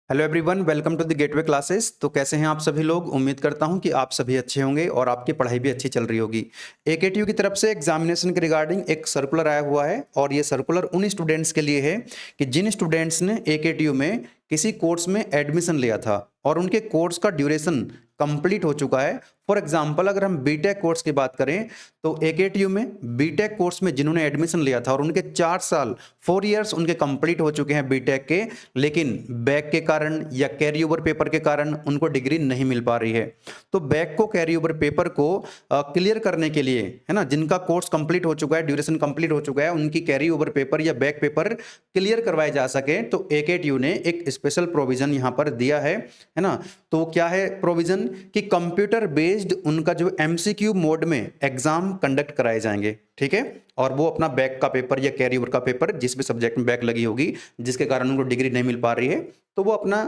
Hello everyone, welcome to the gateway classes. तो कैसे हैं आप सभी लोग? उम्मीद करता हूं कि आप सभी अच्छे होंगे और आपकी पढ़ाई भी अच्छी चल रही होगी। एकेटीयू की तरफ से एग्जामिनेशन के रिगार्डिंग एक सर्कुलर आया हुआ है और ये सर्कुलर उन स्टूडेंट्स के लिए है कि जिन स्टूडेंट्स ने एकेटीयू में किसी कोर्स में एडमिशन लिया था और उनके कोर्स का ड्यूरेशन कंप्लीट हो चुका है। फॉर एग्जाम्पल अगर हम बीटेक कोर्स की बात करें तो एकेटीयू में बीटेक कोर्स में जिन्होंने एडमिशन लिया था और उनके 4 साल 4 इयर्स उनके कंप्लीट हो चुके हैं बीटेक के, लेकिन बैक के कारण या कैरी ओवर पेपर के कारण उनको डिग्री नहीं मिल पा रही है। तो बैक को कैरी ओवर पेपर को क्लियर करने के लिए, है ना, जिनका कोर्स कंप्लीट हो चुका है, ड्यूरेशन कंप्लीट हो चुका है, उनकी कैरी ओवर पेपर या बैक पेपर क्लियर करवाए जा सके तो एकेटीयू ने एक स्पेशल प्रोविजन यहां पर दिया है ना। तो क्या है प्रोविजन कि कंप्यूटर बेस्ड उनका जो एमसीक्यू मोड में एग्जाम कंडक्ट कराए जाएंगे, ठीक है। और वो अपना बैक का पेपर या कैरी ओवर का पेपर जिस भी सब्जेक्ट में बैक लगी होगी जिसके कारण उनको डिग्री नहीं मिल पा रही है, तो वो अपना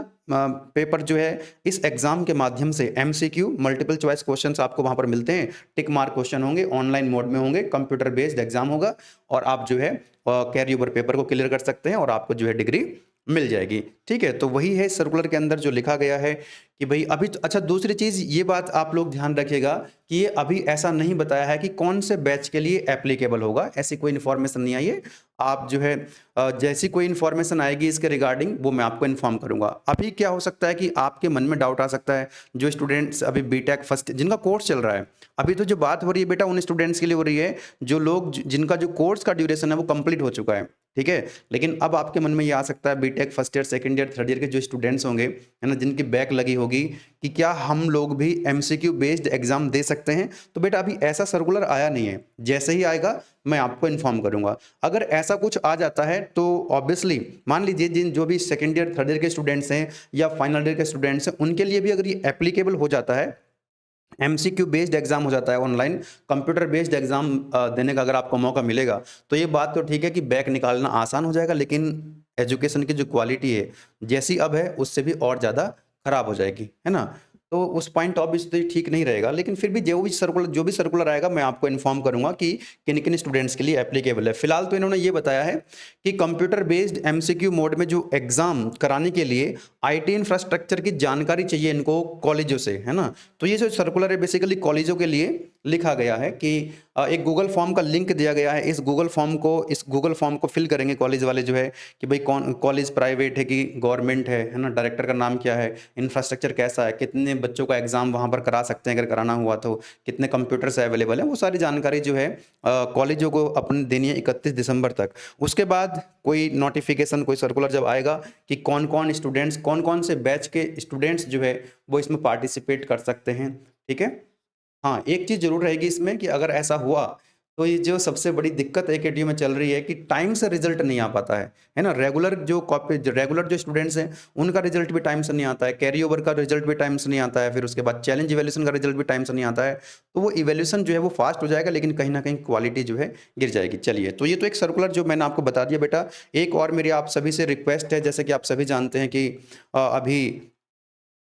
पेपर जो है इस एग्जाम के माध्यम से एमसीक्यू मल्टीपल चॉइस क्वेश्चंस आपको वहां पर मिलते हैं, टिक मार्क क्वेश्चन होंगे, ऑनलाइन मोड में होंगे, कंप्यूटर बेस्ड एग्जाम होगा और आप जो है कैरी ओवर पेपर को क्लियर कर सकते हैं और आपको जो है डिग्री मिल जाएगी, ठीक है। तो वही है सर्कुलर के अंदर जो लिखा गया है कि भाई अभी अच्छा, दूसरी चीज ये बात आप लोग ध्यान रखिएगा कि ये अभी ऐसा नहीं बताया है कि कौन से बैच के लिए एप्लीकेबल होगा, ऐसी कोई इन्फॉर्मेशन नहीं आई है। आप जो है जैसी कोई इन्फॉर्मेशन आएगी इसके रिगार्डिंग वो मैं आपको इन्फॉर्म करूंगा। अभी क्या हो सकता है कि आपके मन में डाउट आ सकता है, जो स्टूडेंट्स अभी बीटेक फर्स्ट जिनका कोर्स चल रहा है, अभी तो जो बात हो रही है बेटा उन स्टूडेंट्स के लिए हो रही है जो लोग जिनका जो कोर्स का ड्यूरेशन है वो कंप्लीट हो चुका है, ठीक है। लेकिन अब आपके मन में ये आ सकता है BTech first year second year third year के जो स्टूडेंट्स होंगे, है ना, जिनकी बैक लगी होगी, कि क्या हम लोग भी एमसीक्यू बेस्ड एग्जाम दे सकते हैं। तो बेटा अभी ऐसा सर्कुलर आया नहीं है, जैसे ही आएगा मैं आपको इन्फॉर्म करूंगा। अगर ऐसा कुछ आ जाता है तो ऑब्वियसली मान लीजिए जिन जो भी सेकंड ईयर थर्ड ईयर के स्टूडेंट्स हैं या फाइनल ईयर के स्टूडेंट्स हैं उनके लिए भी अगर ये एप्लीकेबल हो जाता है, एमसीक्यू बेस्ड एग्जाम हो जाता है, ऑनलाइन कंप्यूटर बेस्ड एग्जाम देने का अगर आपको मौका मिलेगा, तो ये बात तो ठीक है कि बैक निकालना आसान हो जाएगा, लेकिन एजुकेशन की जो क्वालिटी है जैसी अब है उससे भी और ज़्यादा खराब हो जाएगी, है ना। तो उस पॉइंट ऑब्वियसली ठीक नहीं रहेगा, लेकिन फिर भी जो भी सर्कुलर आएगा मैं आपको इन्फॉर्म करूंगा कि किन किन स्टूडेंट्स के लिए एप्लीकेबल है। फिलहाल तो इन्होंने ये बताया है कि कंप्यूटर बेस्ड एमसीक्यू मोड में जो एग्जाम कराने के लिए आईटी इंफ्रास्ट्रक्चर की जानकारी चाहिए इनको कॉलेजों से, है ना। तो ये जो सर्कुलर है बेसिकली कॉलेजों के लिए लिखा गया है कि एक गूगल फॉर्म का लिंक दिया गया है, इस गूगल फॉर्म को फिल करेंगे कॉलेज वाले जो है कि भाई कौन कॉलेज प्राइवेट है कि गवर्नमेंट है ना, डायरेक्टर का नाम क्या है, इंफ्रास्ट्रक्चर कैसा है, कितने बच्चों का एग्जाम वहां पर करा सकते हैं अगर कराना हुआ तो, कितने कंप्यूटर्स अवेलेबल हैं, वो सारी जानकारी जो है कॉलेजों को अपने देनी है 31 दिसंबर तक। उसके बाद कोई नोटिफिकेशन कोई सर्कुलर जब आएगा कि कौन कौन स्टूडेंट्स कौन कौन से बैच के स्टूडेंट्स जो है वो इसमें पार्टिसिपेट कर सकते हैं, ठीक है। हाँ, एक चीज़ ज़रूर रहेगी इसमें कि अगर ऐसा हुआ, तो ये जो सबसे बड़ी दिक्कत एकेटीयू में चल रही है कि टाइम से रिज़ल्ट नहीं आ पाता है ना? रेगुलर जो स्टूडेंट्स हैं, उनका रिज़ल्ट भी टाइम से नहीं आता है, कैरी ओवर का रिज़ल्ट भी टाइम से नहीं आता है, फिर उसके बाद चैलेंज इवैल्यूएशन का रिज़ल्ट भी टाइम से नहीं आता है। तो वो इवैल्यूएशन जो है वो फ़ास्ट हो जाएगा, लेकिन कहीं न कहीं क्वालिटी जो है गिर जाएगी। चलिए, तो ये तो एक सर्कुलर जो मैंने आपको बता दिया बेटा। एक और मेरी आप सभी से रिक्वेस्ट है, जैसे कि आप सभी जानते हैं कि अभी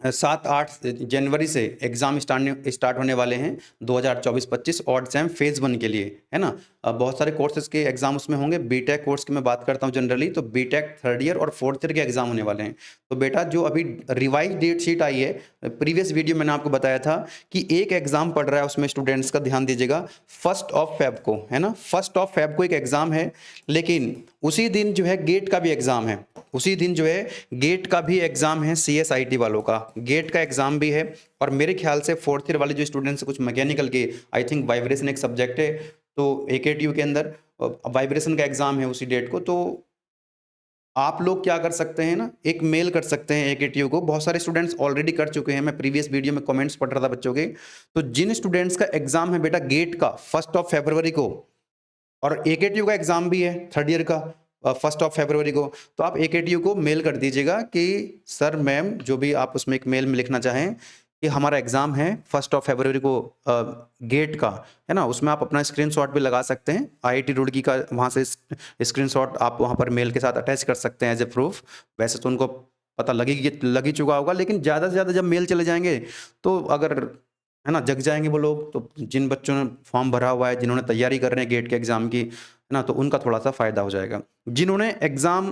7-8 जनवरी से एग्ज़ाम स्टार्ट होने वाले हैं 2024-25 ऑड सेम फेज़ 1 के लिए, है ना। बहुत सारे कोर्सेज़ के एग्ज़ाम उसमें होंगे। बीटेक कोर्स की मैं बात करता हूँ जनरली, तो बीटेक थर्ड ईयर और फोर्थ ईयर के एग्ज़ाम होने वाले हैं। तो बेटा जो अभी रिवाइज़ डेट शीट आई है, प्रीवियस वीडियो मैंने आपको बताया था कि एक एग्ज़ाम पड़ रहा है उसमें स्टूडेंट्स का, ध्यान दीजिएगा, 1 ऑफ फ़ेब को, है ना। 1 ऑफ फ़ेब को एक एग्ज़ाम है, लेकिन उसी दिन जो है गेट का भी एग्ज़ाम है। उसी दिन जो है गेट का भी एग्ज़ाम है, सीएसआईटी वालों का गेट का एग्ज़ाम भी है। और मेरे ख्याल से फोर्थ ईयर वाले जो स्टूडेंट्स कुछ मैकेनिकल के, आई थिंक वाइब्रेशन एक सब्जेक्ट है, तो एकेटीयू के अंदर वाइब्रेशन का एग्ज़ाम है उसी डेट को। तो आप लोग क्या कर सकते हैं ना, एक मेल कर सकते हैं एकेटीयू को। बहुत सारे स्टूडेंट्स ऑलरेडी कर चुके हैं, मैं प्रीवियस वीडियो में कमेंट्स पढ़ रहा था बच्चों के। तो जिन स्टूडेंट्स का एग्ज़ाम है बेटा गेट का 1 को, और एकेटीयू का एग्जाम भी है थर्ड ईयर का 1 को, तो आप एकेटीयू को मेल कर दीजिएगा कि सर मैम जो भी आप उसमें एक मेल में लिखना चाहें कि हमारा एग्जाम है 1 को गेट का, है ना। उसमें आप अपना स्क्रीनशॉट भी लगा सकते हैं, आईआईटी रुड़की का वहाँ से स्क्रीनशॉट आप वहाँ पर मेल के साथ अटैच कर सकते हैं एज ए प्रूफ। वैसे तो उनको पता लग ही चुका होगा, लेकिन ज़्यादा से ज़्यादा जब मेल चले जाएंगे तो अगर, है ना, जग जाएंगे वो लोग। तो जिन बच्चों ने फॉर्म भरा हुआ है, जिन्होंने तैयारी कर रहे हैं गेट के एग्ज़ाम की, है ना, तो उनका थोड़ा सा फ़ायदा हो जाएगा। जिन्होंने एग्ज़ाम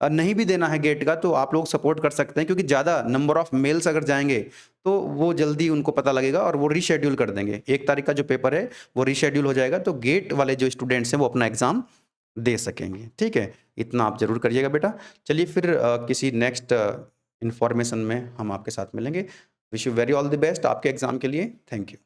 नहीं भी देना है गेट का तो आप लोग सपोर्ट कर सकते हैं, क्योंकि ज़्यादा नंबर ऑफ मेल्स अगर जाएँगे तो वो जल्दी उनको पता लगेगा और वो रीशेड्यूल कर देंगे। 1 तारीख का जो पेपर है वो रीशेड्यूल हो जाएगा, तो गेट वाले जो स्टूडेंट्स हैं वो अपना एग्ज़ाम दे सकेंगे। ठीक है? इतना आप ज़रूर करिएगा बेटा। चलिए फिर किसी नेक्स्ट इन्फॉर्मेशन में हम आपके साथ मिलेंगे। Wish you very all the best आपके एग्ज़ाम के लिए। Thank you.